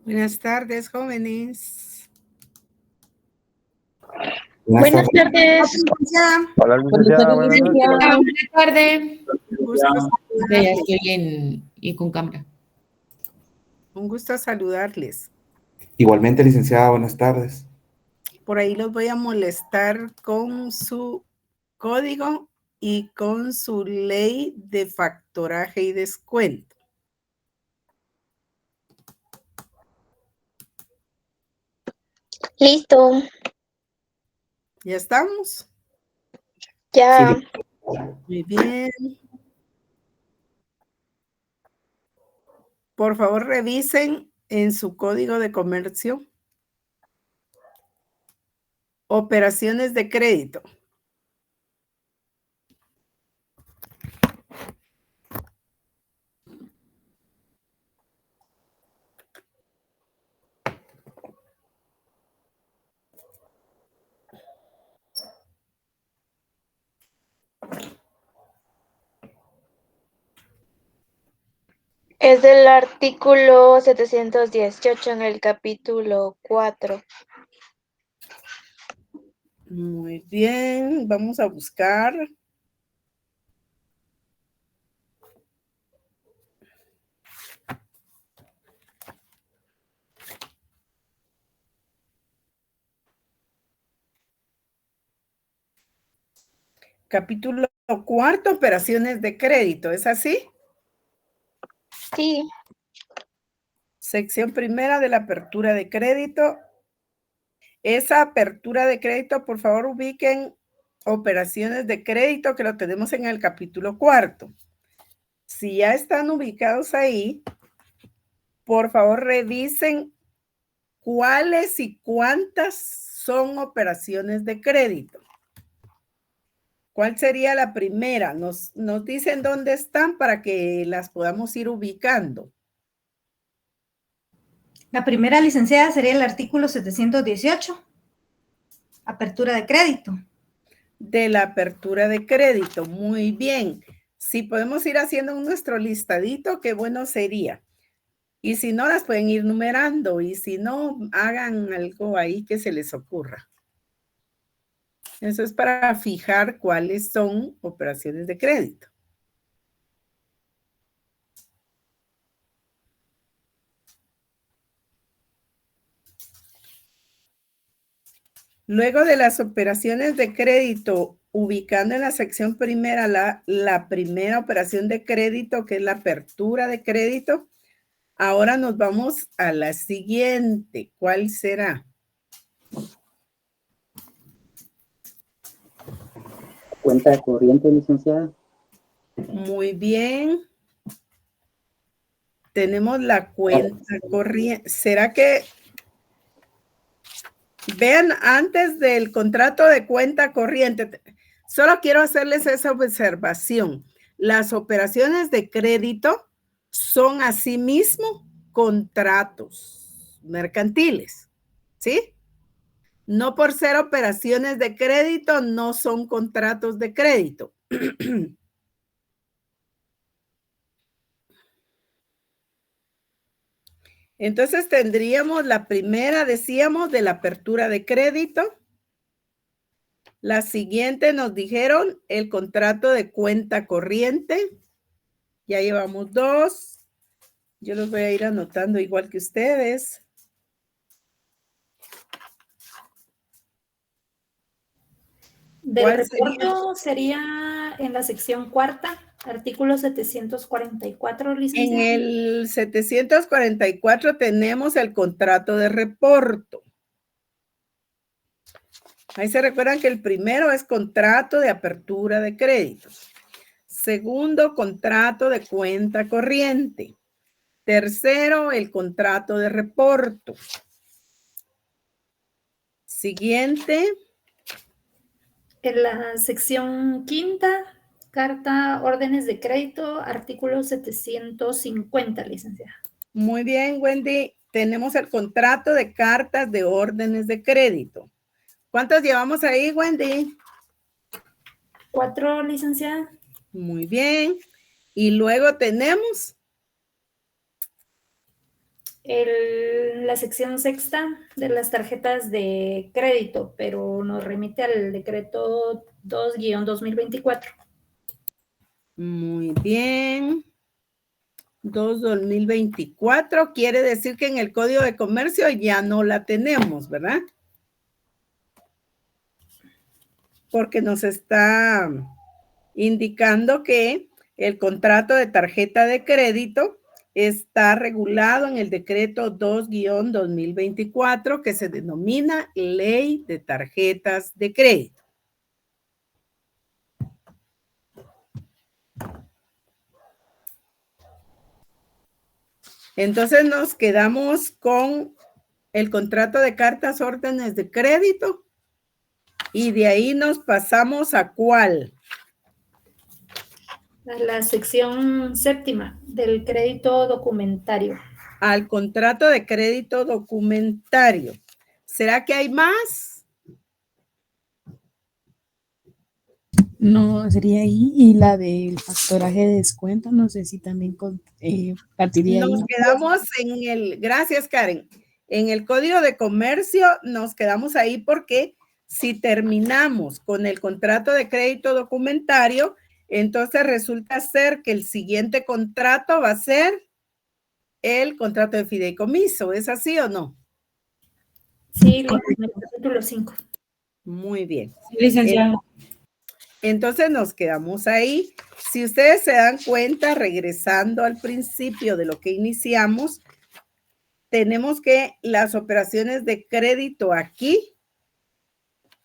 Buenas tardes, jóvenes. Buenas tardes. Hola, licenciada. Buenas noches. Buenas tardes. Ya estoy con cámara. Un gusto saludarles. Igualmente, licenciada, buenas tardes. Por ahí los voy a molestar con su código y con su ley de factoraje y descuento. Listo. ¿Ya estamos? Ya. Sí. Muy bien. Por favor, revisen en su código de comercio operaciones de crédito. Es del artículo 718 en el capítulo 4. Muy bien, vamos a buscar. Capítulo 4, operaciones de crédito, ¿es así? Sí. Sección primera de la apertura de crédito. Esa apertura de crédito, por favor, ubiquen operaciones de crédito que lo tenemos en el capítulo 4. Si ya están ubicados ahí, por favor, revisen cuáles y cuántas son operaciones de crédito. ¿Cuál sería la primera? Nos dicen dónde están para que las podamos ir ubicando. La primera, licenciada, sería el artículo 718, apertura de crédito. De la apertura de crédito, muy bien. Si podemos ir haciendo nuestro listadito, qué bueno sería. Y si no, las pueden ir numerando. Y si no, hagan algo ahí que se les ocurra. Eso es para fijar cuáles son operaciones de crédito. Luego de las operaciones de crédito, ubicando en la sección primera la primera operación de crédito, que es la apertura de crédito, ahora nos vamos a la siguiente. ¿Cuál será? Cuenta de corriente, licenciada. Muy bien. Tenemos la cuenta corriente. ¿Será que vean antes del contrato de cuenta corriente? Solo quiero hacerles esa observación. Las operaciones de crédito son asimismo contratos mercantiles, ¿sí? No por ser operaciones de crédito, no son contratos de crédito. Entonces tendríamos la primera, decíamos, de la apertura de crédito. La siguiente nos dijeron el contrato de cuenta corriente. Ya llevamos 2. Yo los voy a ir anotando igual que ustedes. Del reporto sería en la sección cuarta, artículo 744, licenciada. En el 744 tenemos el contrato de reporto. Ahí se recuerdan que el primero es contrato de apertura de créditos. Segundo, contrato de cuenta corriente. Tercero, el contrato de reporto. Siguiente. En la sección quinta, carta órdenes de crédito, artículo 750, licenciada. Muy bien, Wendy. Tenemos el contrato de cartas de órdenes de crédito. ¿Cuántos llevamos ahí, Wendy? 4, licenciada. Muy bien. Y luego tenemos la sección sexta de las tarjetas de crédito, pero nos remite al decreto 2-2024. Muy bien. 2-2024 quiere decir que en el Código de Comercio ya no la tenemos, ¿verdad? Porque nos está indicando que el contrato de tarjeta de crédito está regulado en el decreto 2-2024 que se denomina Ley de Tarjetas de Crédito. Entonces nos quedamos con el contrato de cartas órdenes de crédito y de ahí nos pasamos a ¿cuál? A la sección séptima del crédito documentario. Al contrato de crédito documentario. ¿Será que hay más? No, sería ahí. Y la del factoraje de descuento, no sé si también partiría ahí. Nos quedamos en el, gracias Karen, en el Código de Comercio nos quedamos ahí porque si terminamos con el contrato de crédito documentario, entonces resulta ser que el siguiente contrato va a ser el contrato de fideicomiso. ¿Es así o no? Sí, en el capítulo 5. Muy bien. Licenciada. Entonces nos quedamos ahí. Si ustedes se dan cuenta, regresando al principio de lo que iniciamos, tenemos que las operaciones de crédito aquí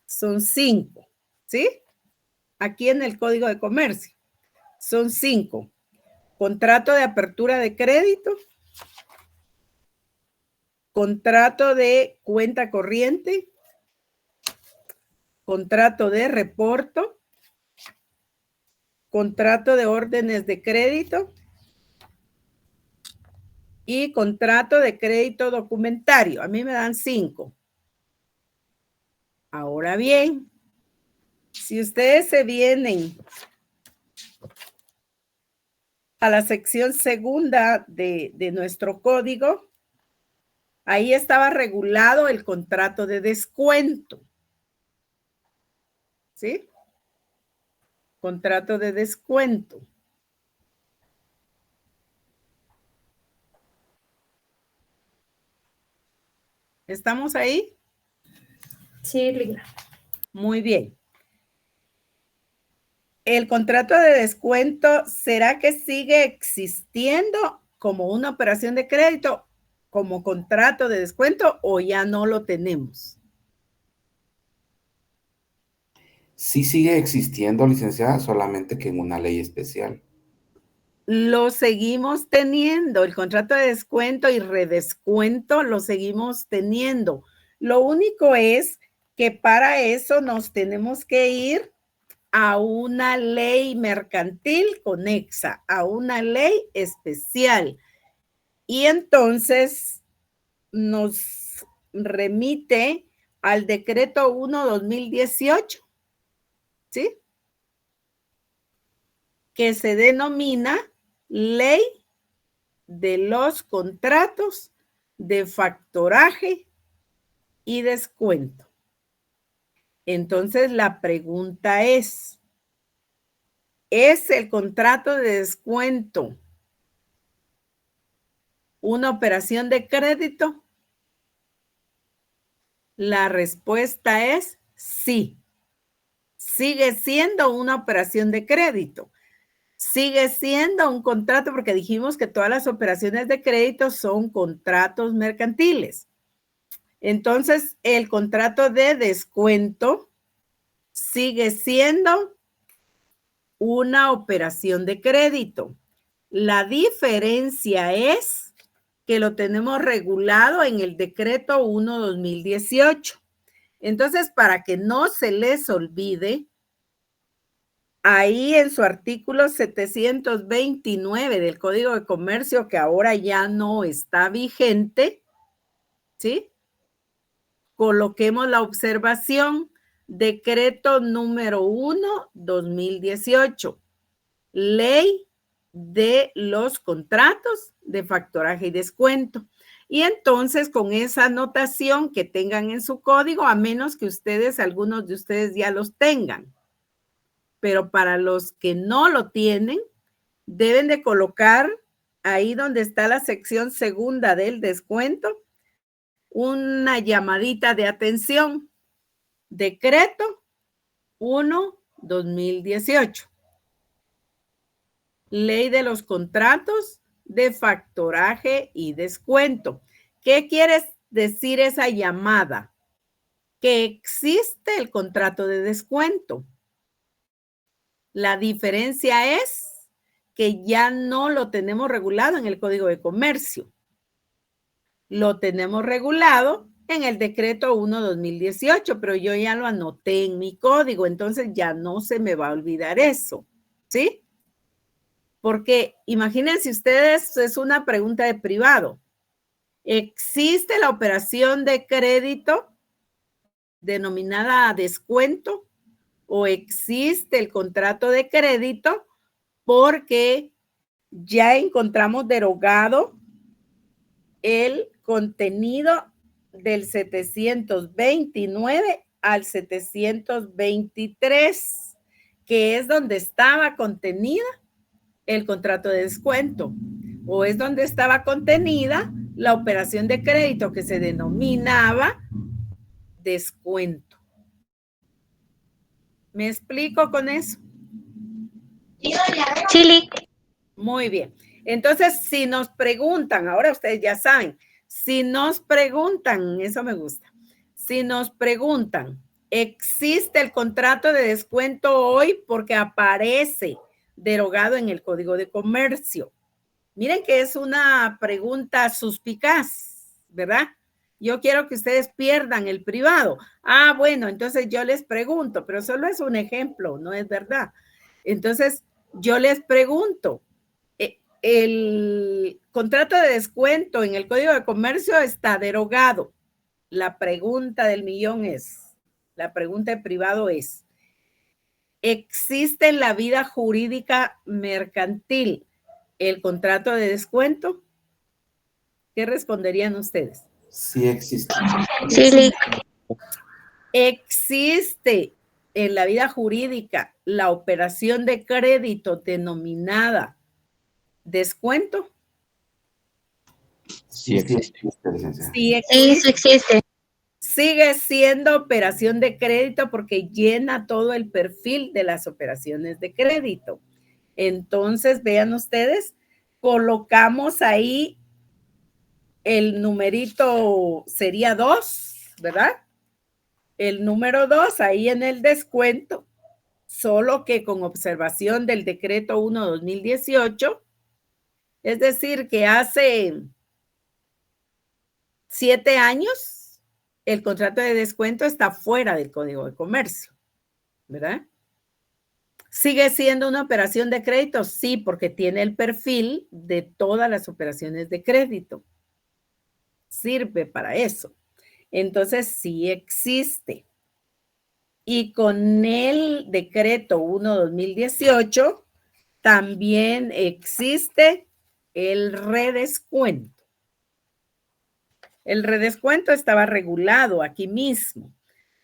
son 5, ¿sí? Aquí en el Código de Comercio son 5. Contrato de apertura de crédito, contrato de cuenta corriente, contrato de reporto, contrato de órdenes de crédito y contrato de crédito documentario. A mí me dan 5. Ahora bien, si ustedes se vienen a la sección segunda de nuestro código, ahí estaba regulado el contrato de descuento. ¿Sí? Contrato de descuento. ¿Estamos ahí? Sí, Lila. Muy bien. El contrato de descuento, ¿será que sigue existiendo como una operación de crédito, como contrato de descuento o ya no lo tenemos? Sí sigue existiendo, licenciada, solamente que en una ley especial. Lo seguimos teniendo, el contrato de descuento y redescuento lo seguimos teniendo. Lo único es que para eso nos tenemos que ir a una ley mercantil conexa, a una ley especial. Y entonces nos remite al decreto 1/2018, ¿sí? Que se denomina Ley de los Contratos de Factoraje y Descuento. Entonces la pregunta ¿es el contrato de descuento una operación de crédito? La respuesta es sí. Sigue siendo una operación de crédito. Sigue siendo un contrato porque dijimos que todas las operaciones de crédito son contratos mercantiles. Entonces, el contrato de descuento sigue siendo una operación de crédito. La diferencia es que lo tenemos regulado en el decreto 1/2018. Entonces, para que no se les olvide, ahí en su artículo 729 del Código de Comercio, que ahora ya no está vigente, ¿sí? Coloquemos la observación, decreto número 1/2018, Ley de los Contratos de Factoraje y Descuento. Y entonces con esa anotación que tengan en su código, a menos que algunos de ustedes ya los tengan. Pero para los que no lo tienen, deben de colocar ahí donde está la sección segunda del descuento, una llamadita de atención. Decreto 1/2018. Ley de los contratos de factoraje y descuento. ¿Qué quiere decir esa llamada? Que existe el contrato de descuento. La diferencia es que ya no lo tenemos regulado en el Código de Comercio. Lo tenemos regulado en el decreto 1/2018, pero yo ya lo anoté en mi código, entonces ya no se me va a olvidar eso, ¿sí? Porque imagínense ustedes, es una pregunta de privado. ¿Existe la operación de crédito denominada descuento o existe el contrato de crédito? Porque ya encontramos derogado el contenido del 729 al 723, que es donde estaba contenida el contrato de descuento, o es donde estaba contenida la operación de crédito que se denominaba descuento. ¿Me explico con eso? Sí. Muy bien. Entonces, si nos preguntan, ahora ustedes ya saben, si nos preguntan, eso me gusta, si nos preguntan, ¿existe el contrato de descuento hoy? Porque aparece derogado en el Código de Comercio. Miren que es una pregunta suspicaz, ¿verdad? Yo quiero que ustedes pierdan el privado. Ah, bueno, entonces yo les pregunto, pero solo es un ejemplo, no es verdad. Entonces, yo les pregunto, el contrato de descuento en el Código de Comercio está derogado. La pregunta del millón es, la pregunta de privado es, ¿existe en la vida jurídica mercantil el contrato de descuento? ¿Qué responderían ustedes? Sí existe. Sí. ¿Existe en la vida jurídica la operación de crédito denominada descuento? Sí existe, licenciada. Sí existe. Sí existe. Sigue siendo operación de crédito porque llena todo el perfil de las operaciones de crédito. Entonces, vean ustedes, colocamos ahí el numerito, sería 2, ¿verdad? El número 2 ahí en el descuento, solo que con observación del decreto 1/2018, es decir, que hace 7 años, el contrato de descuento está fuera del Código de Comercio, ¿verdad? ¿Sigue siendo una operación de crédito? Sí, porque tiene el perfil de todas las operaciones de crédito. Sirve para eso. Entonces, sí existe. Y con el decreto 1/2018 también existe el redescuento. El redescuento estaba regulado aquí mismo,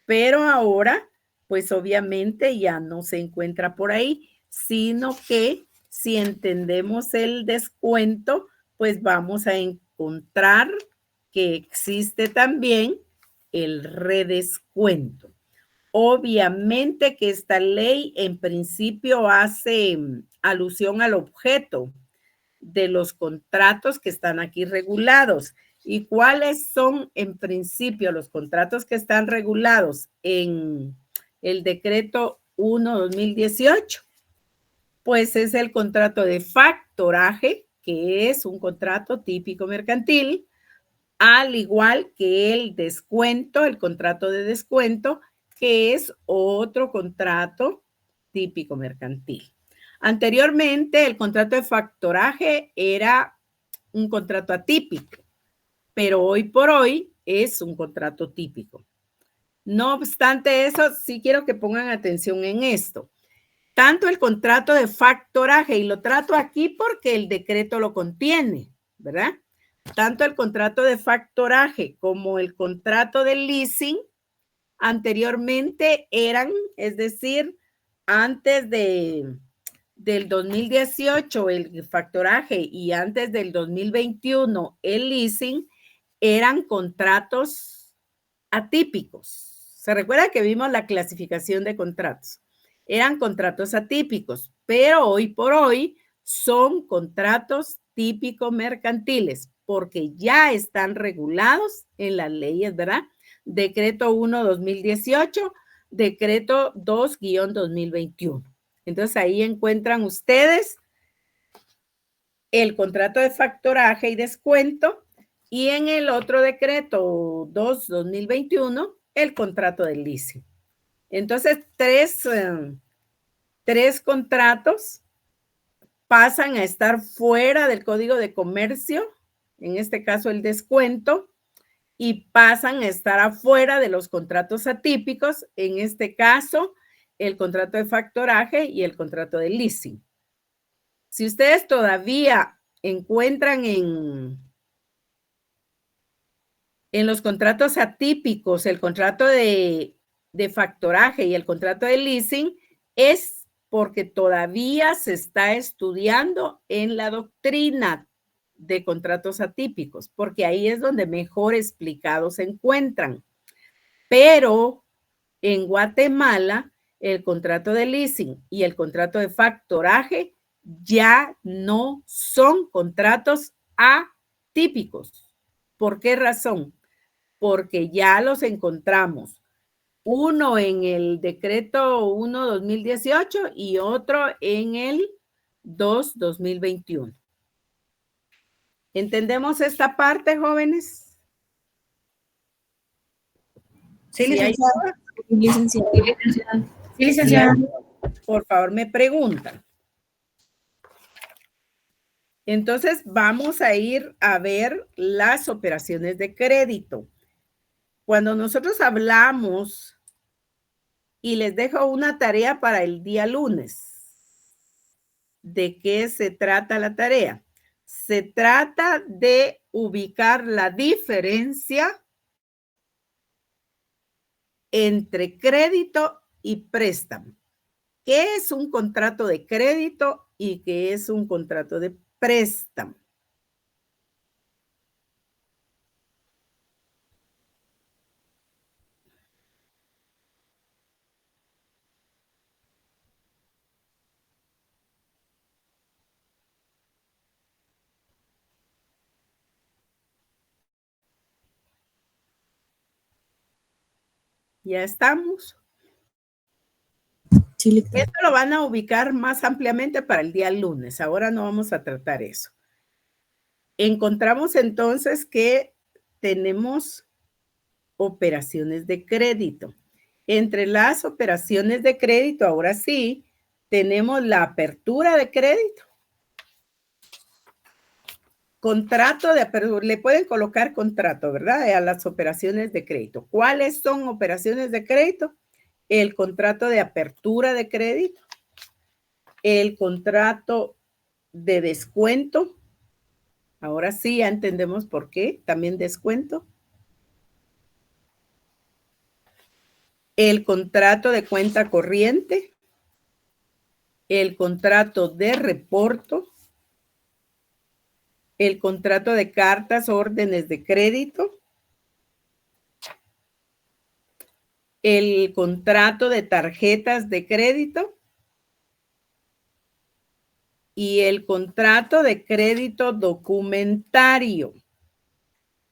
pero ahora, pues obviamente ya no se encuentra por ahí, sino que si entendemos el descuento, pues vamos a encontrar que existe también el redescuento. Obviamente que esta ley en principio hace alusión al objeto de los contratos que están aquí regulados. ¿Y cuáles son en principio los contratos que están regulados en el decreto 1/2018? Pues es el contrato de factoraje, que es un contrato típico mercantil, al igual que el descuento, el contrato de descuento, que es otro contrato típico mercantil. Anteriormente, el contrato de factoraje era un contrato atípico, pero hoy por hoy es un contrato típico. No obstante eso, sí quiero que pongan atención en esto. Tanto el contrato de factoraje, y lo trato aquí porque el decreto lo contiene, ¿verdad? tanto el contrato de factoraje como el contrato de leasing anteriormente eran, es decir, antes del 2018 el factoraje y antes del 2021 el leasing eran contratos atípicos. ¿Se recuerda que vimos la clasificación de contratos? Eran contratos atípicos, pero hoy por hoy son contratos típicos mercantiles porque ya están regulados en las leyes, ¿verdad? Decreto 1/2018, decreto 2/2021. Entonces ahí encuentran ustedes el contrato de factoraje y descuento y en el otro decreto 2/2021 el contrato de leasing. Entonces tres contratos pasan a estar fuera del Código de Comercio, en este caso el descuento, y pasan a estar afuera de los contratos atípicos, en este caso el contrato de factoraje y el contrato de leasing. Si ustedes todavía encuentran en los contratos atípicos el contrato de factoraje y el contrato de leasing, es porque todavía se está estudiando en la doctrina de contratos atípicos, porque ahí es donde mejor explicados se encuentran. Pero en Guatemala, el contrato de leasing y el contrato de factoraje ya no son contratos atípicos. ¿Por qué razón? Porque ya los encontramos. Uno en el decreto 1/2018 y otro en el 2/2021. ¿Entendemos esta parte, jóvenes? Sí, licenciada. Sí, licenciada. Por favor, me preguntan. Entonces, vamos a ir a ver las operaciones de crédito. Cuando nosotros hablamos, y les dejo una tarea para el día lunes. ¿De qué se trata la tarea? Se trata de ubicar la diferencia entre crédito y préstamo. ¿Qué es un contrato de crédito y qué es un contrato de préstamo? Ya estamos. Sí, Esto lo van a ubicar más ampliamente para el día lunes. Ahora no vamos a tratar eso. Encontramos entonces que tenemos operaciones de crédito. Entre las operaciones de crédito, ahora sí, tenemos la apertura de crédito. Contrato de apertura, le pueden colocar contrato, ¿verdad? A las operaciones de crédito. ¿Cuáles son operaciones de crédito? El contrato de apertura de crédito, el contrato de descuento. Ahora sí, ya entendemos por qué, también descuento. El contrato de cuenta corriente, el contrato de reporto, el contrato de cartas, órdenes de crédito, el contrato de tarjetas de crédito y el contrato de crédito documentario.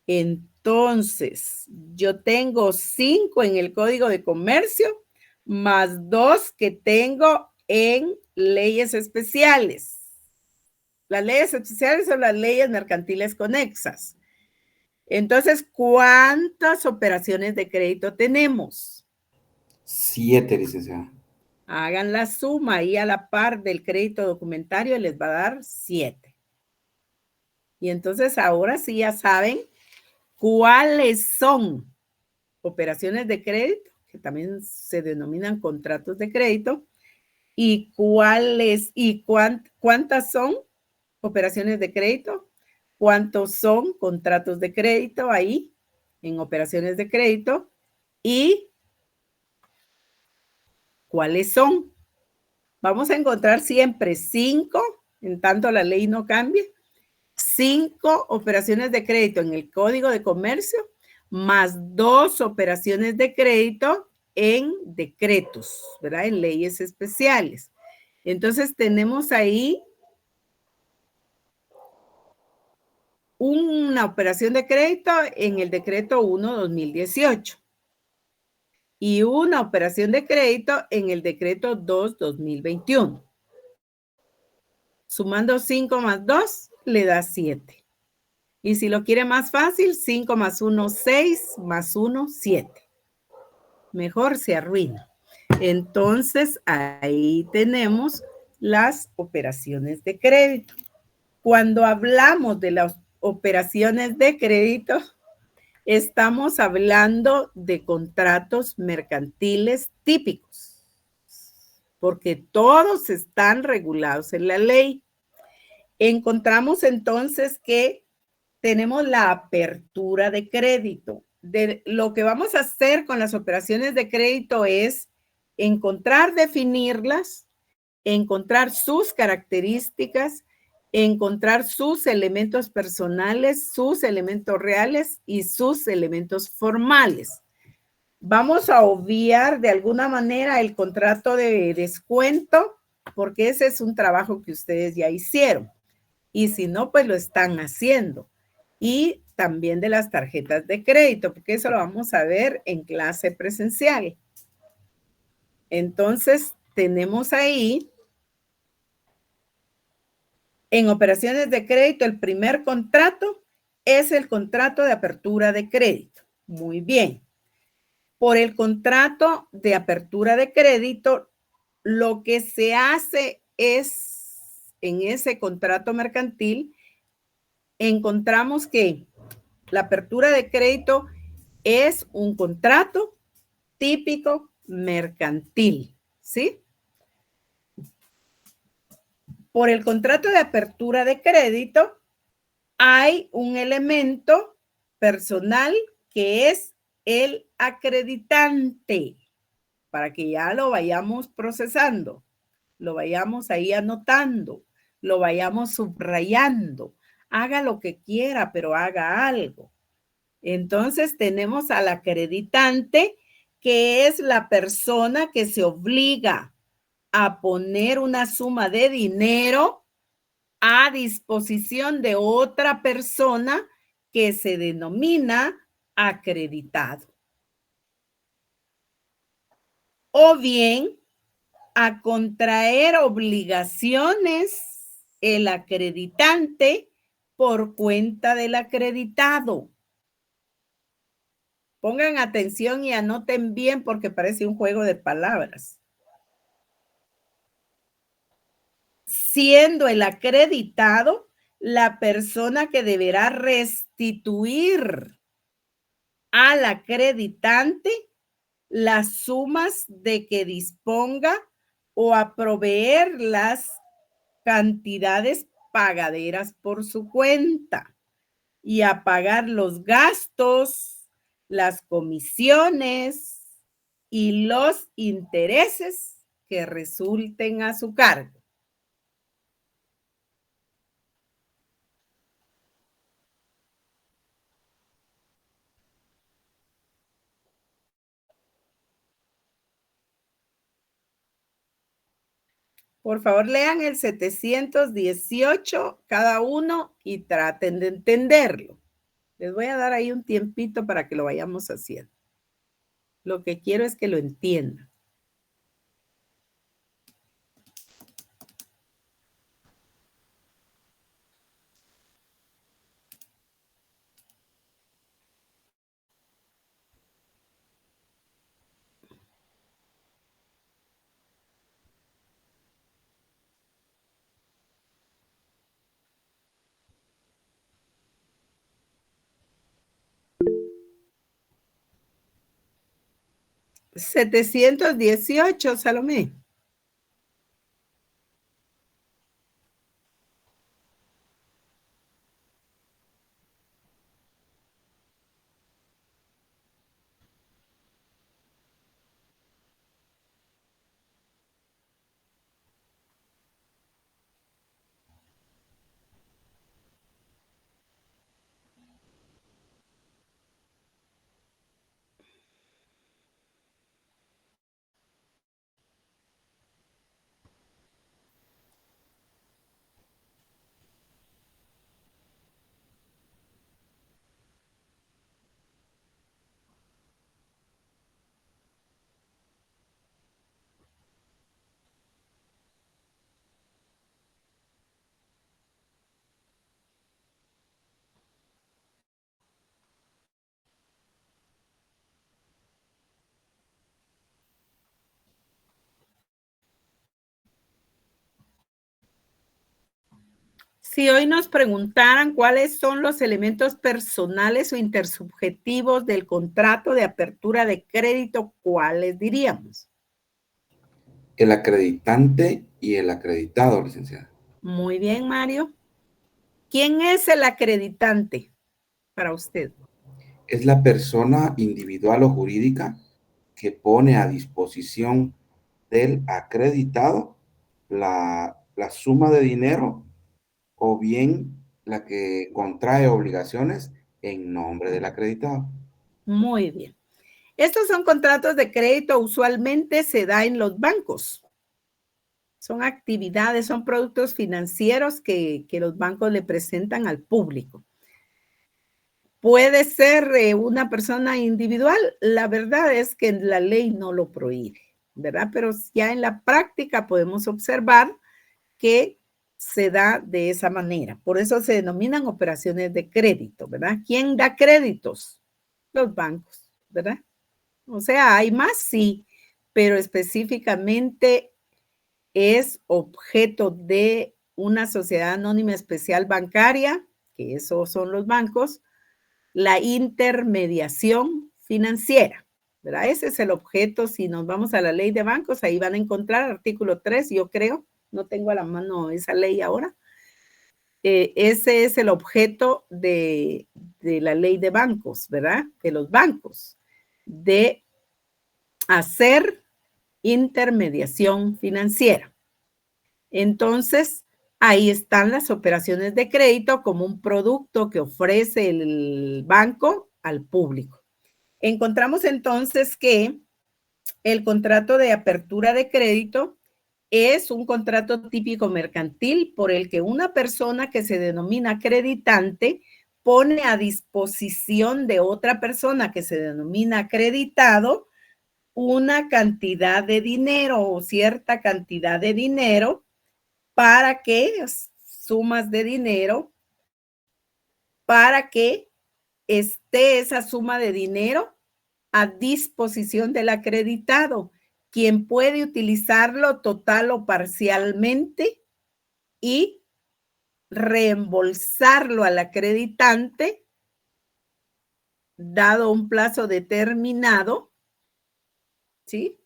Entonces, yo tengo 5 en el Código de Comercio, más 2 que tengo en leyes especiales. Las leyes especiales son las leyes mercantiles conexas. Entonces, ¿cuántas operaciones de crédito tenemos? 7, licenciada. Hagan la suma ahí a la par del crédito documentario, les va a dar 7. Y entonces ahora sí ya saben cuáles son operaciones de crédito, que también se denominan contratos de crédito, y cuáles y cuántas son operaciones de crédito cuántos son contratos de crédito ahí en operaciones de crédito y cuáles son. Vamos a encontrar siempre 5, en tanto la ley no cambie, 5 operaciones de crédito en el Código de Comercio, más 2 operaciones de crédito en decretos, ¿verdad? En leyes especiales. Entonces tenemos ahí una operación de crédito en el decreto 1/2018 y una operación de crédito en el decreto 2/2021. Sumando 5 más 2 le da 7. Y si lo quiere más fácil, 5 más 1, 6, más 1, 7. Mejor se arruina. Entonces, ahí tenemos las operaciones de crédito. Cuando hablamos de las operaciones de crédito, estamos hablando de contratos mercantiles típicos, porque todos están regulados en la ley. Encontramos entonces que tenemos la apertura de crédito. Lo que vamos a hacer con las operaciones de crédito es encontrar, definirlas, encontrar sus características, encontrar sus elementos personales, sus elementos reales y sus elementos formales. Vamos a obviar de alguna manera el contrato de descuento, porque ese es un trabajo que ustedes ya hicieron. Y si no, pues lo están haciendo. Y también de las tarjetas de crédito, porque eso lo vamos a ver en clase presencial. Entonces, tenemos ahí, en operaciones de crédito, el primer contrato es el contrato de apertura de crédito. Muy bien. Por el contrato de apertura de crédito, lo que se hace es, en ese contrato mercantil, encontramos que la apertura de crédito es un contrato típico mercantil, ¿sí? Por el contrato de apertura de crédito hay un elemento personal que es el acreditante, para que ya lo vayamos procesando, lo vayamos ahí anotando, lo vayamos subrayando. Haga lo que quiera, pero haga algo. Entonces tenemos al acreditante, que es la persona que se obliga a poner una suma de dinero a disposición de otra persona que se denomina acreditado. O bien a contraer obligaciones el acreditante por cuenta del acreditado. Pongan atención y anoten bien porque parece un juego de palabras. Siendo el acreditado la persona que deberá restituir al acreditante las sumas de que disponga o a proveer las cantidades pagaderas por su cuenta y a pagar los gastos, las comisiones y los intereses que resulten a su cargo. Por favor, lean el 718 cada uno y traten de entenderlo. Les voy a dar ahí un tiempito para que lo vayamos haciendo. Lo que quiero es que lo entiendan. $718, Salomé. Si hoy nos preguntaran cuáles son los elementos personales o intersubjetivos del contrato de apertura de crédito, ¿cuáles diríamos? El acreditante y el acreditado, licenciada. Muy bien, Mario. ¿Quién es el acreditante para usted? Es la persona individual o jurídica que pone a disposición del acreditado la suma de dinero o bien la que contrae obligaciones en nombre del acreditado. Muy bien. Estos son contratos de crédito, usualmente se da en los bancos. Son actividades, son productos financieros que los bancos le presentan al público. Puede ser una persona individual, la verdad es que la ley no lo prohíbe, ¿verdad? Pero ya en la práctica podemos observar que se da de esa manera. Por eso se denominan operaciones de crédito, ¿verdad? ¿Quién da créditos? Los bancos, ¿verdad? O sea, hay más, sí, pero específicamente es objeto de una sociedad anónima especial bancaria, que esos son los bancos, la intermediación financiera, ¿verdad? Ese es el objeto. Si nos vamos a la ley de bancos, ahí van a encontrar artículo 3, yo creo, no tengo a la mano esa ley ahora. Ese es el objeto de la ley de bancos, ¿verdad? De los bancos, de hacer intermediación financiera. Entonces, ahí están las operaciones de crédito como un producto que ofrece el banco al público. Encontramos entonces que el contrato de apertura de crédito es un contrato típico mercantil por el que una persona que se denomina acreditante pone a disposición de otra persona que se denomina acreditado una cantidad de dinero o cierta cantidad de dinero para que, sumas de dinero, para que esté esa suma de dinero a disposición del acreditado, quien puede utilizarlo total o parcialmente y reembolsarlo al acreditante dado un plazo determinado, ¿sí?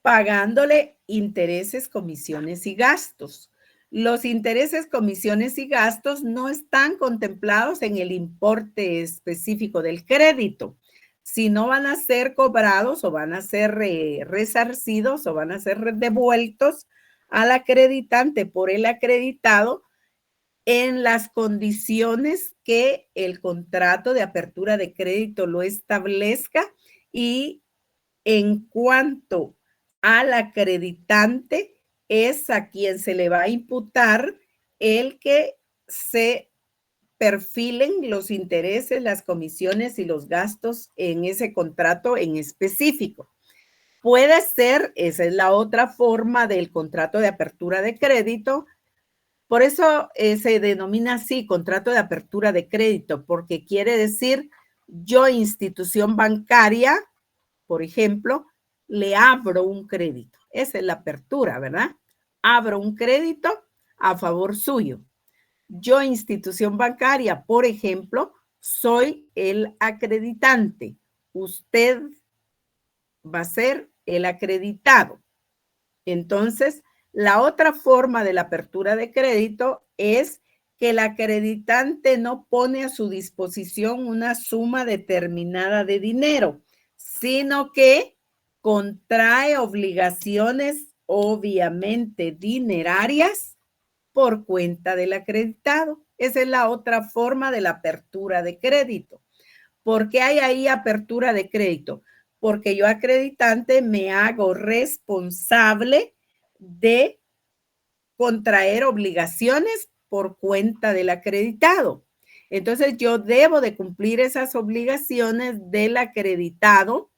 Pagándole intereses, comisiones y gastos. Los intereses, comisiones y gastos no están contemplados en el importe específico del crédito, sino van a ser cobrados o van a ser resarcidos o van a ser devueltos al acreditante por el acreditado en las condiciones que el contrato de apertura de crédito lo establezca y en cuanto al acreditante es a quien se le va a imputar el que se perfilen los intereses, las comisiones y los gastos en ese contrato en específico. Puede ser, esa es la otra forma del contrato de apertura de crédito. Por eso se denomina así, contrato de apertura de crédito, porque quiere decir yo, institución bancaria, por ejemplo, le abro un crédito. Esa es la apertura, ¿verdad? Abro un crédito a favor suyo. Yo, institución bancaria, por ejemplo, soy el acreditante. Usted va a ser el acreditado. Entonces, la otra forma de la apertura de crédito es que el acreditante no pone a su disposición una suma determinada de dinero, sino que contrae obligaciones obviamente dinerarias por cuenta del acreditado. Esa es la otra forma de la apertura de crédito. ¿Por qué hay ahí apertura de crédito? Porque yo, acreditante, me hago responsable de contraer obligaciones por cuenta del acreditado. Entonces, yo debo de cumplir esas obligaciones del acreditado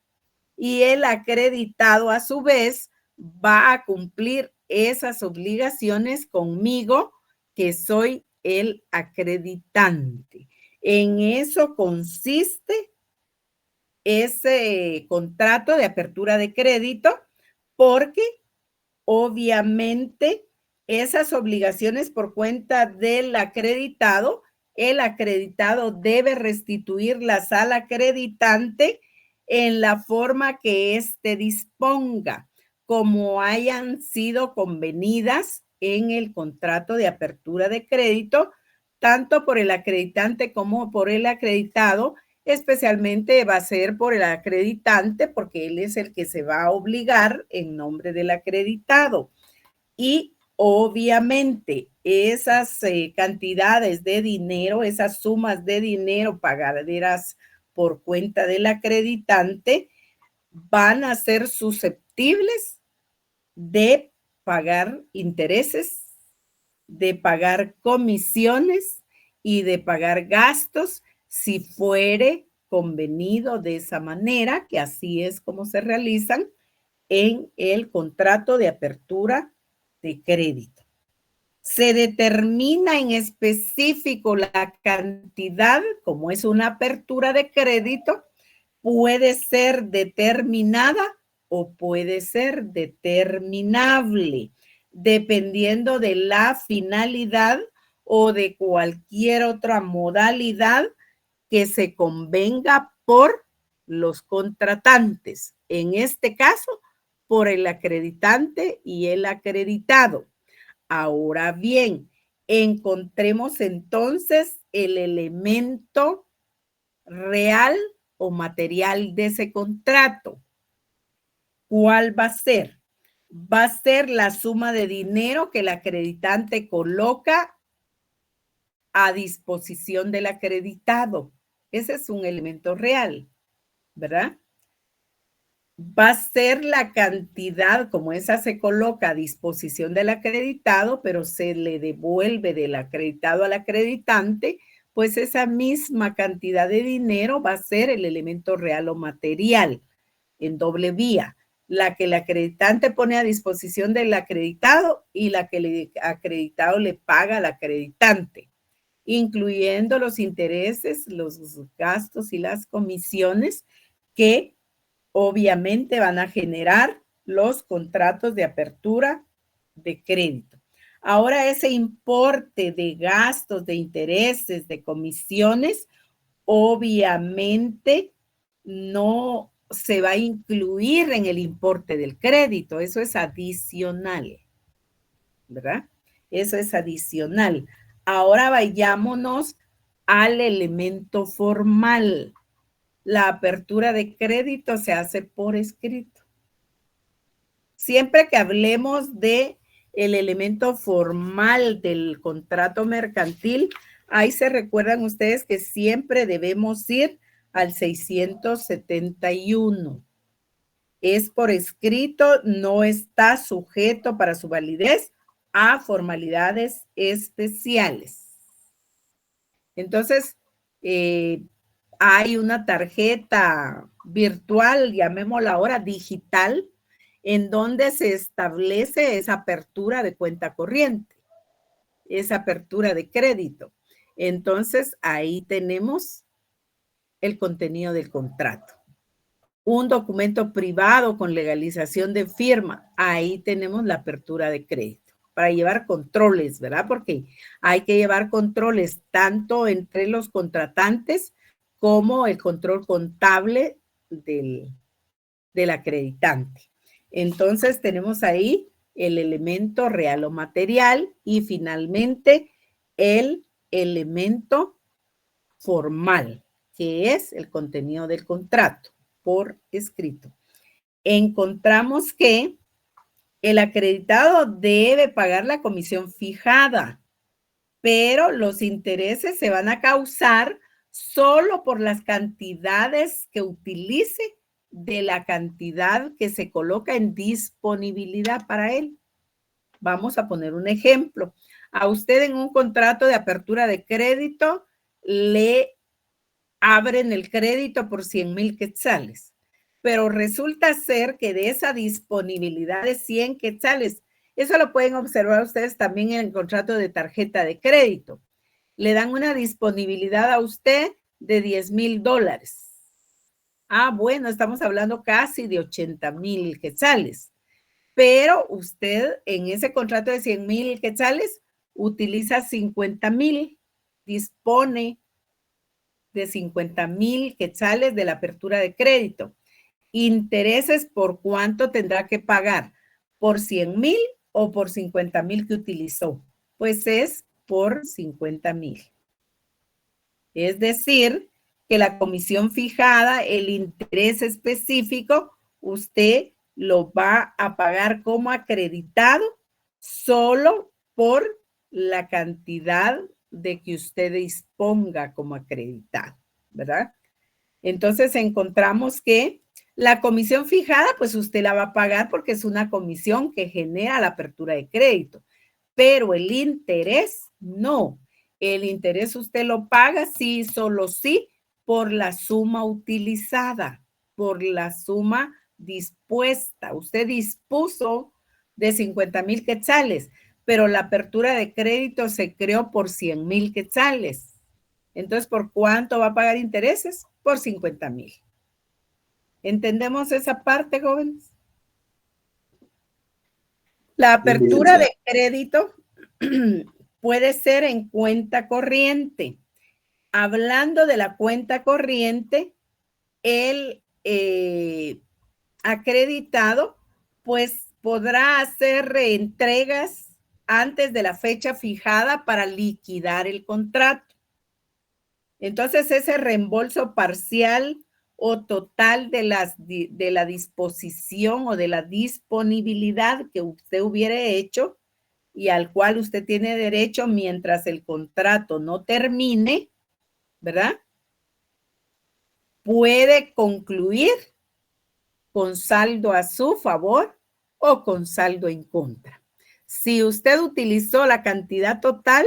y el acreditado, a su vez, va a cumplir esas obligaciones conmigo, que soy el acreditante. En eso consiste ese contrato de apertura de crédito, porque obviamente esas obligaciones por cuenta del acreditado, el acreditado debe restituirlas al acreditante en la forma que éste disponga, como hayan sido convenidas en el contrato de apertura de crédito, tanto por el acreditante como por el acreditado. Especialmente va a ser por el acreditante, porque él es el que se va a obligar en nombre del acreditado. Y obviamente esas cantidades de dinero, esas sumas de dinero pagadas por cuenta del acreditante, van a ser susceptibles de pagar intereses, de pagar comisiones y de pagar gastos, si fuere convenido de esa manera, que así es como se realizan en el contrato de apertura de crédito. Se determina en específico la cantidad, como es una apertura de crédito, puede ser determinada o puede ser determinable, dependiendo de la finalidad o de cualquier otra modalidad que se convenga por los contratantes. En este caso, por el acreditante y el acreditado. Ahora bien, encontremos entonces el elemento real o material de ese contrato. ¿Cuál va a ser? Va a ser la suma de dinero que el acreditante coloca a disposición del acreditado. Ese es un elemento real, ¿verdad? Va a ser la cantidad, como esa se coloca a disposición del acreditado, pero se le devuelve del acreditado al acreditante, pues esa misma cantidad de dinero va a ser el elemento real o material en doble vía, la que el acreditante pone a disposición del acreditado y la que el acreditado le paga al acreditante, incluyendo los intereses, los gastos y las comisiones que obviamente van a generar los contratos de apertura de crédito. Ahora ese importe de gastos, de intereses, de comisiones, obviamente no se va a incluir en el importe del crédito. Eso es adicional, ¿verdad? Eso es adicional. Ahora vayámonos al elemento formal. La apertura de crédito se hace por escrito. Siempre que hablemos de el elemento formal del contrato mercantil, ahí se recuerdan ustedes que siempre debemos ir al 671. Es por escrito, no está sujeto para su validez a formalidades especiales. Entonces, hay una tarjeta virtual, llamémosla ahora digital, en donde se establece esa apertura de cuenta corriente, esa apertura de crédito. Entonces, ahí tenemos el contenido del contrato. Un documento privado con legalización de firma, ahí tenemos la apertura de crédito. Para llevar controles, ¿verdad? Porque hay que llevar controles tanto entre los contratantes como el control contable del acreditante. Entonces, tenemos ahí el elemento real o material y finalmente el elemento formal, que es el contenido del contrato por escrito. Encontramos que el acreditado debe pagar la comisión fijada, pero los intereses se van a causar solo por las cantidades que utilice de la cantidad que se coloca en disponibilidad para él. Vamos a poner un ejemplo. A usted en un contrato de apertura de crédito le abren el crédito por 100,000 quetzales, pero resulta ser que de esa disponibilidad de 100 quetzales, eso lo pueden observar ustedes también en el contrato de tarjeta de crédito, le dan una disponibilidad a usted de $10,000. Ah, bueno, estamos hablando casi de 80,000 quetzales. pero usted en ese contrato de 100,000 quetzales utiliza 50,000, dispone de 50,000 quetzales de la apertura de crédito. Intereses, ¿por cuánto tendrá que pagar? ¿Por 100,000 o por 50,000 que utilizó? Pues es por 50,000. Es decir, que la comisión fijada, el interés específico, usted lo va a pagar como acreditado solo por la cantidad de que usted disponga como acreditado, ¿verdad? Entonces encontramos que la comisión fijada, pues usted la va a pagar porque es una comisión que genera la apertura de crédito, pero el interés no. El interés usted lo paga sí, solo sí, por la suma utilizada, por la suma dispuesta. Usted dispuso de 50,000 quetzales, pero la apertura de crédito se creó por 100,000 quetzales. Entonces, ¿por cuánto va a pagar intereses? Por 50,000. ¿Entendemos esa parte, jóvenes? La apertura de crédito puede ser en cuenta corriente. Hablando de la cuenta corriente, el acreditado pues podrá hacer reentregas antes de la fecha fijada para liquidar el contrato. Entonces, ese reembolso parcial o total de la disposición o de la disponibilidad que usted hubiera hecho y al cual usted tiene derecho mientras el contrato no termine, ¿verdad? Puede concluir con saldo a su favor o con saldo en contra. Si usted utilizó la cantidad total,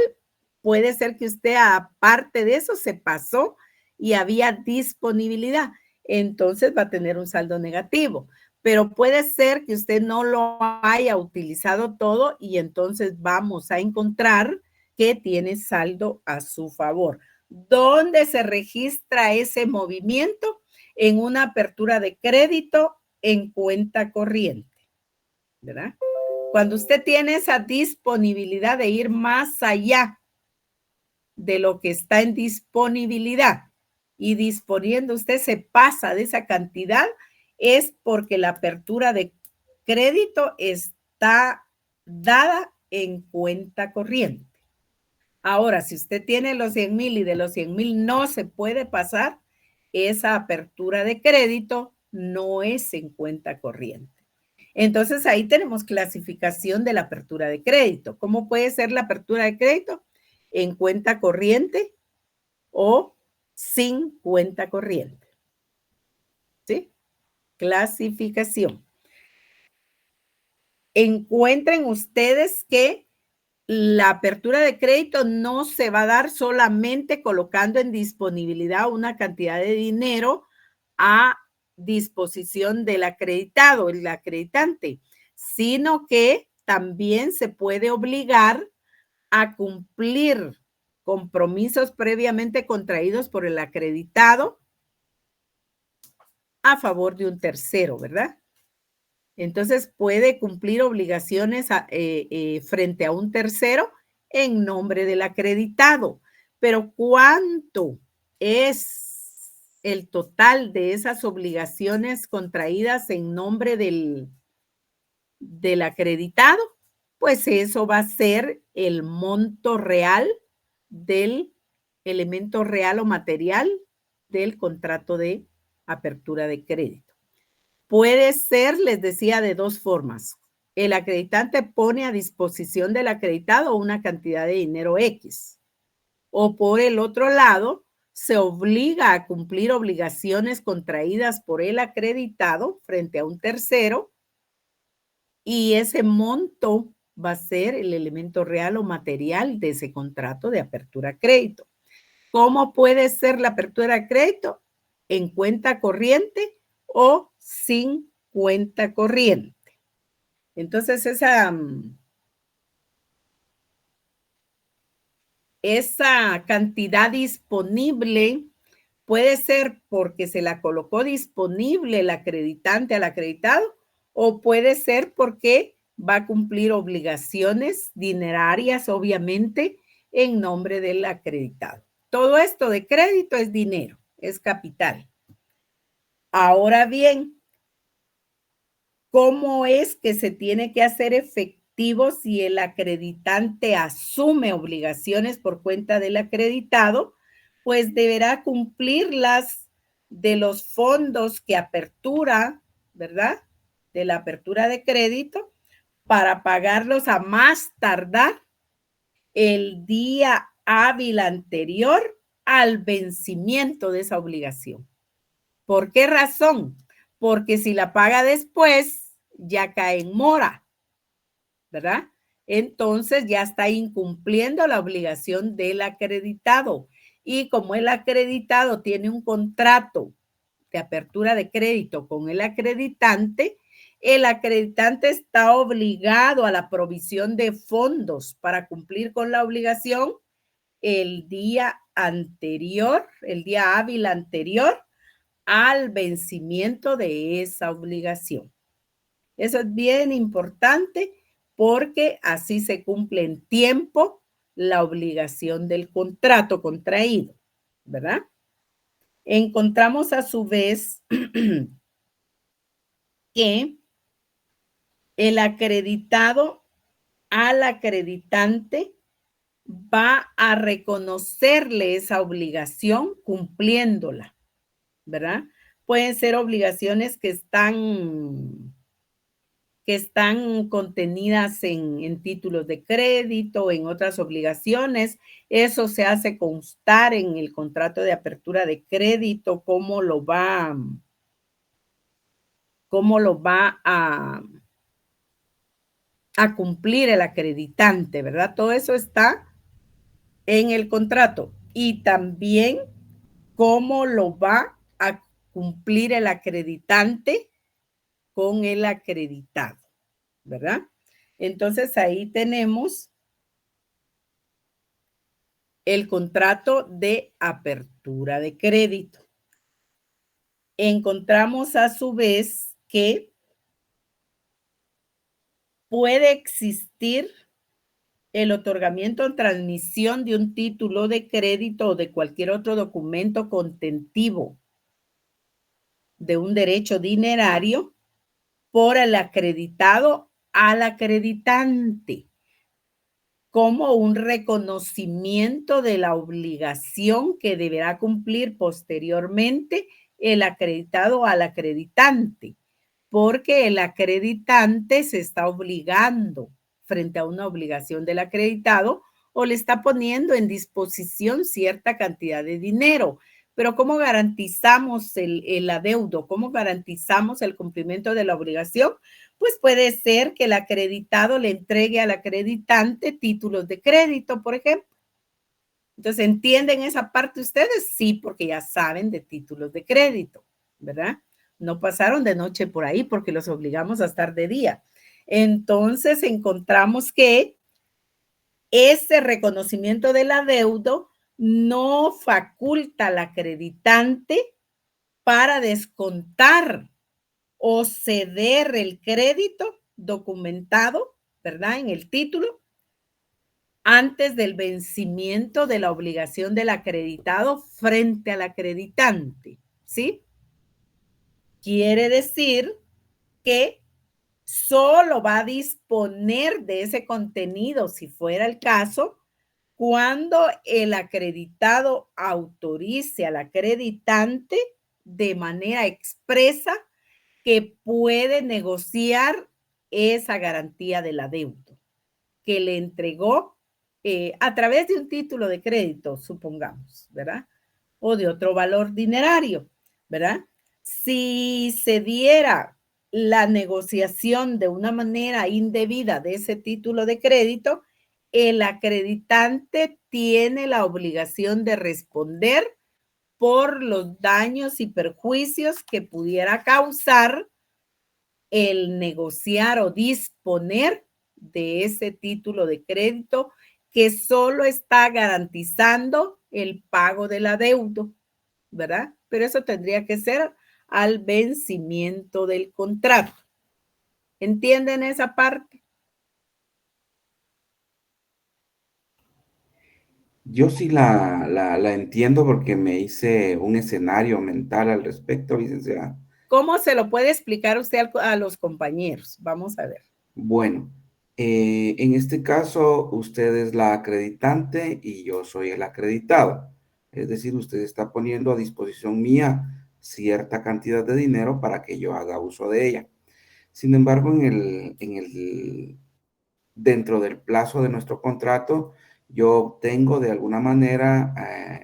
puede ser que usted, aparte de eso, se pasó y había disponibilidad. Entonces va a tener un saldo negativo. Pero puede ser que usted no lo haya utilizado todo y entonces vamos a encontrar que tiene saldo a su favor. ¿Dónde se registra ese movimiento? En una apertura de crédito en cuenta corriente, ¿verdad? Cuando usted tiene esa disponibilidad de ir más allá de lo que está en disponibilidad y disponiendo usted se pasa de esa cantidad, es porque la apertura de crédito está dada en cuenta corriente. Ahora, si usted tiene los 100,000 y de los 100,000 no se puede pasar, esa apertura de crédito no es en cuenta corriente. Entonces, ahí tenemos clasificación de la apertura de crédito. ¿Cómo puede ser la apertura de crédito? En cuenta corriente o sin cuenta corriente. ¿Sí? Clasificación. Encuentren ustedes que la apertura de crédito no se va a dar solamente colocando en disponibilidad una cantidad de dinero a disposición del acreditado, el acreditante, sino que también se puede obligar a cumplir compromisos previamente contraídos por el acreditado a favor de un tercero, ¿verdad? Entonces puede cumplir obligaciones frente a un tercero en nombre del acreditado. Pero ¿cuánto es el total de esas obligaciones contraídas en nombre del acreditado? Pues eso va a ser el monto real del elemento real o material del contrato de apertura de crédito. Puede ser, les decía, de dos formas. El acreditante pone a disposición del acreditado una cantidad de dinero X. O por el otro lado, se obliga a cumplir obligaciones contraídas por el acreditado frente a un tercero y ese monto va a ser el elemento real o material de ese contrato de apertura a crédito. ¿Cómo puede ser la apertura a crédito? En cuenta corriente o sin cuenta corriente. Entonces, esa cantidad disponible puede ser porque se la colocó disponible el acreditante al acreditado o puede ser porque va a cumplir obligaciones dinerarias, obviamente, en nombre del acreditado. Todo esto de crédito es dinero, es capital. Ahora bien, ¿cómo es que se tiene que hacer efectivo si el acreditante asume obligaciones por cuenta del acreditado? Pues deberá cumplir las de los fondos que apertura, ¿verdad? De la apertura de crédito para pagarlos a más tardar el día hábil anterior al vencimiento de esa obligación. ¿Por qué razón? Porque si la paga después, ya cae en mora, ¿verdad? Entonces ya está incumpliendo la obligación del acreditado. Y como el acreditado tiene un contrato de apertura de crédito con el acreditante está obligado a la provisión de fondos para cumplir con la obligación el día anterior, el día hábil anterior al vencimiento de esa obligación. Eso es bien importante porque así se cumple en tiempo la obligación del contrato contraído, ¿verdad? Encontramos a su vez que el acreditado al acreditante va a reconocerle esa obligación cumpliéndola, ¿verdad? Pueden ser obligaciones que están contenidas en títulos de crédito, en otras obligaciones. Eso se hace constar en el contrato de apertura de crédito, cómo lo va a cumplir el acreditante, ¿verdad? Todo eso está en el contrato y también cómo lo va a cumplir el acreditante con el acreditado, ¿verdad? Entonces ahí tenemos el contrato de apertura de crédito. Encontramos a su vez que puede existir el otorgamiento o transmisión de un título de crédito o de cualquier otro documento contentivo de un derecho dinerario por el acreditado al acreditante como un reconocimiento de la obligación que deberá cumplir posteriormente el acreditado al acreditante, porque el acreditante se está obligando frente a una obligación del acreditado o le está poniendo en disposición cierta cantidad de dinero. Pero ¿cómo garantizamos el adeudo? ¿Cómo garantizamos el cumplimiento de la obligación? Pues puede ser que el acreditado le entregue al acreditante títulos de crédito, por ejemplo. Entonces, ¿entienden esa parte ustedes? Sí, porque ya saben de títulos de crédito, ¿verdad? No pasaron de noche por ahí porque los obligamos a estar de día. Entonces, encontramos que ese reconocimiento del adeudo no faculta al acreditante para descontar o ceder el crédito documentado, ¿verdad? En el título, antes del vencimiento de la obligación del acreditado frente al acreditante, ¿sí? Quiere decir que solo va a disponer de ese contenido, si fuera el caso, cuando el acreditado autorice al acreditante de manera expresa que puede negociar esa garantía del adeudo que le entregó a través de un título de crédito, supongamos, ¿verdad? O de otro valor dinerario, ¿verdad? Si se diera la negociación de una manera indebida de ese título de crédito, el acreditante tiene la obligación de responder por los daños y perjuicios que pudiera causar el negociar o disponer de ese título de crédito que solo está garantizando el pago del adeudo, ¿verdad? Pero eso tendría que ser al vencimiento del contrato. ¿Entienden esa parte? Yo sí la entiendo porque me hice un escenario mental al respecto, licenciada. ¿Cómo se lo puede explicar usted a los compañeros? Vamos a ver. Bueno, en este caso, usted es la acreditante y yo soy el acreditado. Es decir, usted está poniendo a disposición mía cierta cantidad de dinero para que yo haga uso de ella. Sin embargo, dentro del plazo de nuestro contrato, yo obtengo de alguna manera,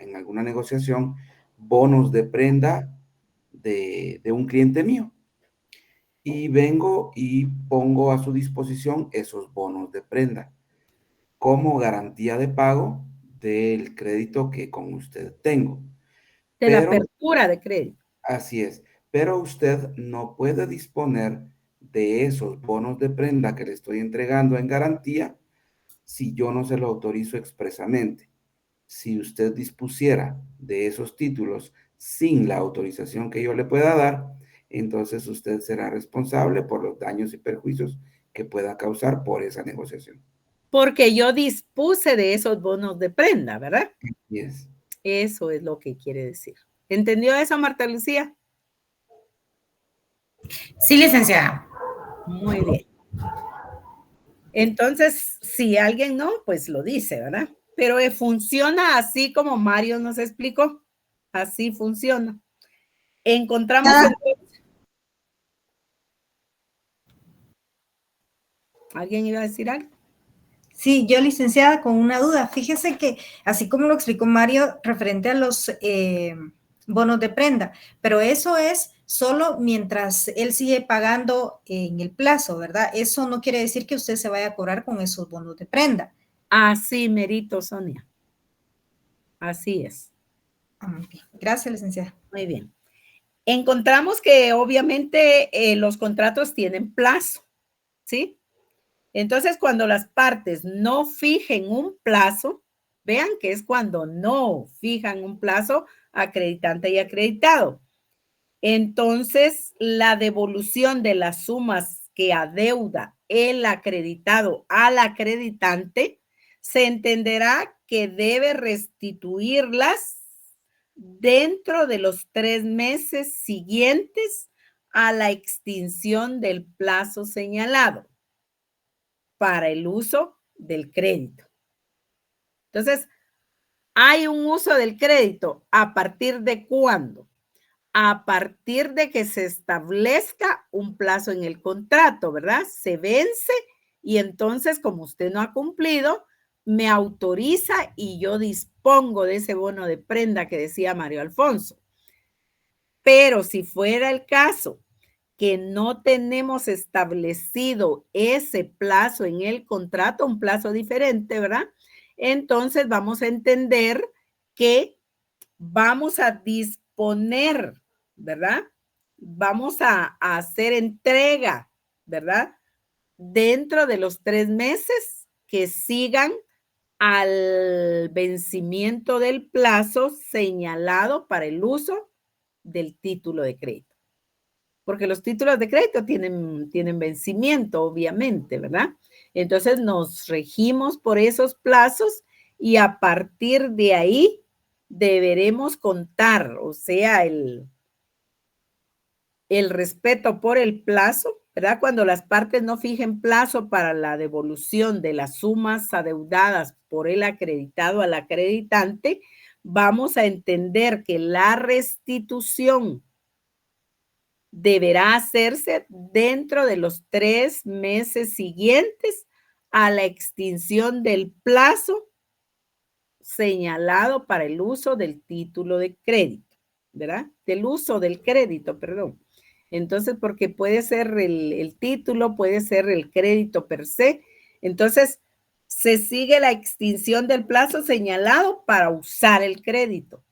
en alguna negociación, bonos de prenda de un cliente mío. Y vengo y pongo a su disposición esos bonos de prenda como garantía de pago del crédito que con usted tengo. De la Pero, apertura de crédito. así es, pero usted no puede disponer de esos bonos de prenda que le estoy entregando en garantía si yo no se lo autorizo expresamente. Si usted dispusiera de esos títulos sin la autorización que yo le pueda dar, entonces usted será responsable por los daños y perjuicios que pueda causar por esa negociación. Porque yo dispuse de esos bonos de prenda, ¿verdad? Yes. Eso es lo que quiere decir. ¿Entendió eso, Marta Lucía? Sí, licenciada. Muy bien. Entonces, si alguien no, pues lo dice, ¿verdad? Pero funciona así como Mario nos explicó. Así funciona. Encontramos entonces. ¿Alguien iba a decir algo? Sí, yo, licenciada, con una duda. Fíjese que, así como lo explicó Mario, referente a los bonos de prenda, pero eso es solo mientras él sigue pagando en el plazo, ¿verdad? Eso no quiere decir que usted se vaya a cobrar con esos bonos de prenda. Así, merito, Sonia. Así es. Gracias, licenciada. Muy bien. Encontramos que obviamente los contratos tienen plazo, ¿sí? Entonces, cuando las partes no fijen un plazo, vean que es cuando no fijan un plazo, acreditante y acreditado. Entonces, la devolución de las sumas que adeuda el acreditado al acreditante, se entenderá que debe restituirlas dentro de los 3 meses siguientes a la extinción del plazo señalado para el uso del crédito. Entonces, hay un uso del crédito ¿a partir de cuándo? A partir de que se establezca un plazo en el contrato, ¿verdad? Se vence y entonces, como usted no ha cumplido, me autoriza y yo dispongo de ese bono de prenda que decía Mario Alfonso. Pero si fuera el caso que no tenemos establecido ese plazo en el contrato, un plazo diferente, ¿verdad? Entonces vamos a entender que vamos a disponer, ¿verdad? Vamos a hacer entrega, ¿verdad? Dentro de los 3 meses que sigan al vencimiento del plazo señalado para el uso del título de crédito. Porque los títulos de crédito tienen vencimiento, obviamente, ¿verdad? Entonces nos regimos por esos plazos y a partir de ahí deberemos contar, o sea, el respeto por el plazo, ¿verdad? Cuando las partes no fijen plazo para la devolución de las sumas adeudadas por el acreditado al acreditante, vamos a entender que la restitución deberá hacerse dentro de los 3 meses siguientes a la extinción del plazo señalado para el uso del título de crédito, ¿verdad? Del uso del crédito, perdón. Entonces, porque puede ser el título, puede ser el crédito per se. Entonces, se sigue la extinción del plazo señalado para usar el crédito,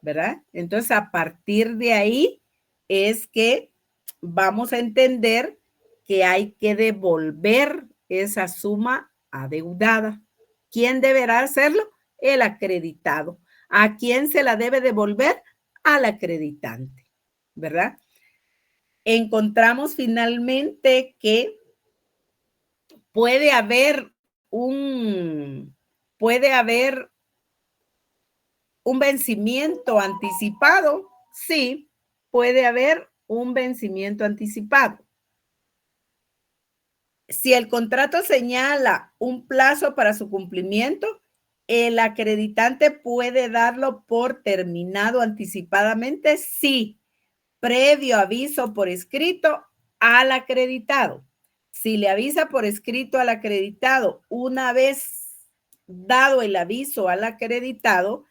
¿verdad? Entonces, a partir de ahí es que vamos a entender que hay que devolver esa suma adeudada. ¿Quién deberá hacerlo? El acreditado. ¿A quién se la debe devolver? Al acreditante, ¿verdad? Encontramos finalmente que puede haber un vencimiento anticipado. Sí, puede haber un vencimiento anticipado. Si el contrato señala un plazo para su cumplimiento, el acreditante puede darlo por terminado anticipadamente, sí, previo aviso por escrito al acreditado. Si le avisa por escrito al acreditado, una vez dado el aviso al acreditado,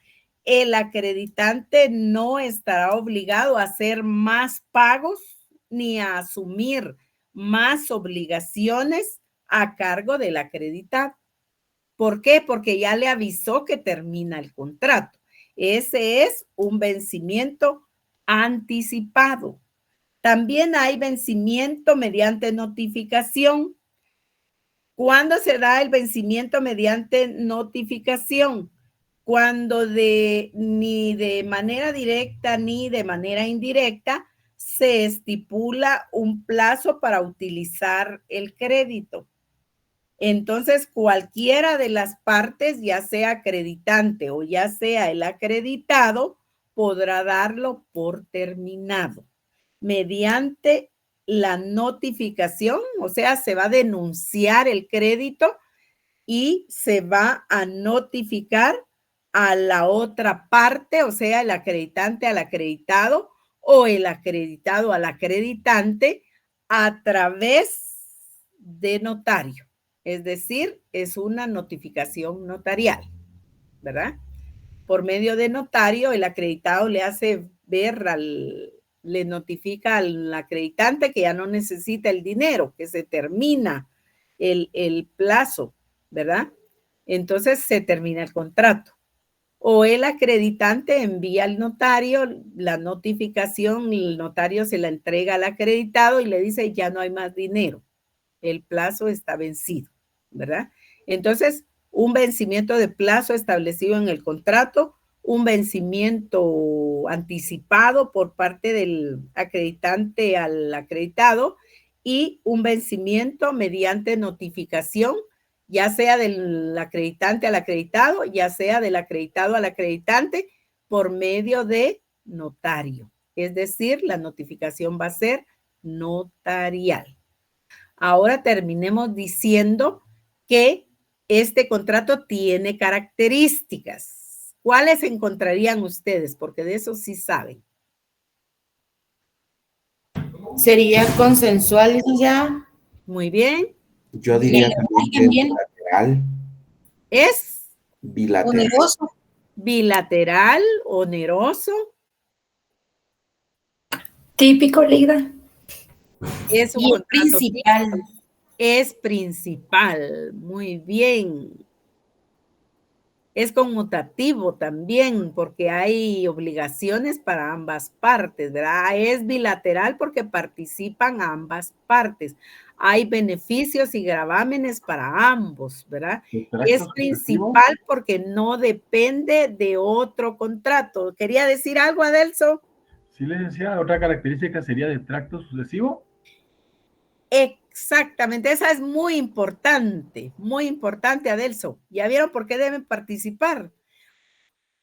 el acreditante no estará obligado a hacer más pagos ni a asumir más obligaciones a cargo del acreditado. ¿Por qué? Porque ya le avisó que termina el contrato. Ese es un vencimiento anticipado. También hay vencimiento mediante notificación. ¿Cuándo se da el vencimiento mediante notificación? Cuando ni de manera directa ni de manera indirecta se estipula un plazo para utilizar el crédito. Entonces, cualquiera de las partes, ya sea acreditante o ya sea el acreditado, podrá darlo por terminado mediante la notificación, o sea, se va a denunciar el crédito y se va a notificar a la otra parte, o sea, el acreditante al acreditado o el acreditado al acreditante a través de notario. Es decir, es una notificación notarial, ¿verdad? Por medio de notario, el acreditado le hace ver le notifica al acreditante que ya no necesita el dinero, que se termina el plazo, ¿verdad? Entonces se termina el contrato. O el acreditante envía al notario la notificación, el notario se la entrega al acreditado y le dice ya no hay más dinero, el plazo está vencido, ¿verdad? Entonces, un vencimiento de plazo establecido en el contrato, un vencimiento anticipado por parte del acreditante al acreditado y un vencimiento mediante notificación, ya sea del acreditante al acreditado, ya sea del acreditado al acreditante, por medio de notario. Es decir, la notificación va a ser notarial. Ahora terminemos diciendo que este contrato tiene características. ¿Cuáles encontrarían ustedes? Porque de eso sí saben. ¿Sería consensual, licenciada? Muy bien. Yo diría también que es bilateral. ¿Es? Bilateral. Oneroso. Bilateral, oneroso. Típico, Lida. Es un contrato principal. Es principal. Muy bien. Es conmutativo también porque hay obligaciones para ambas partes, ¿verdad? Es bilateral porque participan ambas partes. Hay beneficios y gravámenes para ambos, ¿verdad? Es principal porque no depende de otro contrato. ¿Quería decir algo, Adelso? Sí, licenciada, otra característica sería de tracto sucesivo. Exactamente, esa es muy importante, Adelso. ¿Ya vieron por qué deben participar?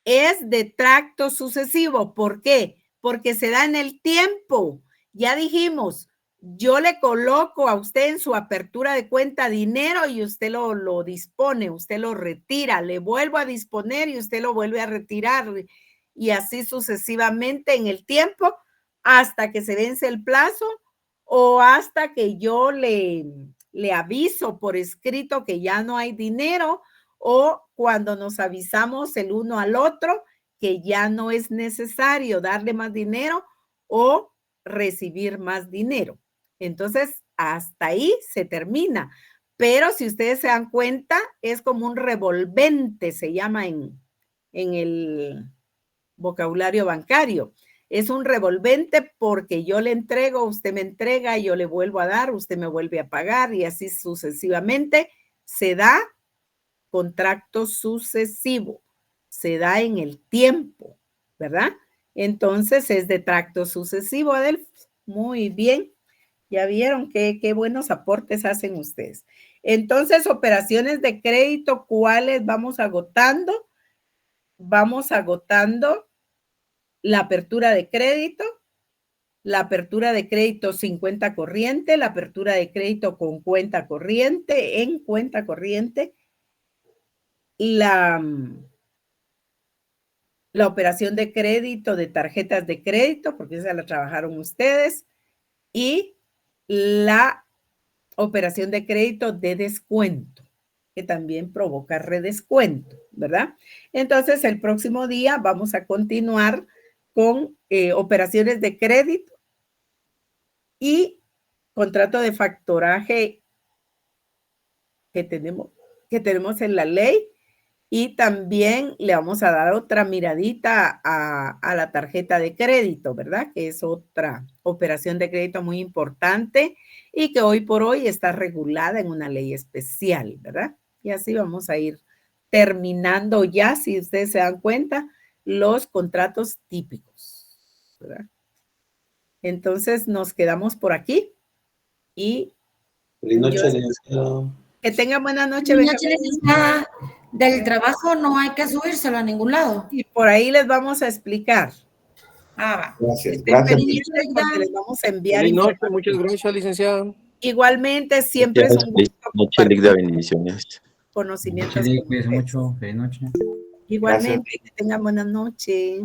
Es de tracto sucesivo. ¿Por qué? Porque se da en el tiempo. Ya dijimos, yo le coloco a usted en su apertura de cuenta dinero y usted lo dispone, usted lo retira, le vuelvo a disponer y usted lo vuelve a retirar y así sucesivamente en el tiempo hasta que se vence el plazo o hasta que yo le aviso por escrito que ya no hay dinero o cuando nos avisamos el uno al otro que ya no es necesario darle más dinero o recibir más dinero. Entonces, hasta ahí se termina. Pero si ustedes se dan cuenta, es como un revolvente, se llama en el vocabulario bancario. Es un revolvente porque yo le entrego, usted me entrega, yo le vuelvo a dar, usted me vuelve a pagar y así sucesivamente se da contrato sucesivo, se da en el tiempo, ¿verdad? Entonces es de tracto sucesivo, Adelfo. Muy bien. Ya vieron qué buenos aportes hacen ustedes. Entonces, operaciones de crédito, ¿cuáles vamos agotando? Vamos agotando la apertura de crédito, la apertura de crédito sin cuenta corriente, la apertura de crédito con cuenta corriente, en cuenta corriente, la operación de crédito de tarjetas de crédito, porque esa la trabajaron ustedes, y la operación de crédito de descuento, que también provoca redescuento, ¿verdad? Entonces, el próximo día vamos a continuar con operaciones de crédito y contrato de factoraje que tenemos en la ley, y también le vamos a dar otra miradita a la tarjeta de crédito, ¿verdad? Que es otra operación de crédito muy importante y que hoy por hoy está regulada en una ley especial, ¿verdad? Y así vamos a ir terminando ya, si ustedes se dan cuenta, los contratos típicos, ¿verdad? Entonces nos quedamos por aquí y Feliz noche, licenciado. que tengan buena noche. Buenas noches, licenciada. Del trabajo no hay que subírselo a ningún lado. Y por ahí les vamos a explicar. Ah, va. Gracias, Estén gracias. pendientes porque les vamos a enviar Feliz noche, información. muchas gracias, licenciada. Igualmente, siempre es un gusto Noche, Lic, de bendiciones. conocimientos. Cuídense mucho. Feliz noche. Igualmente, que tengan buena noche.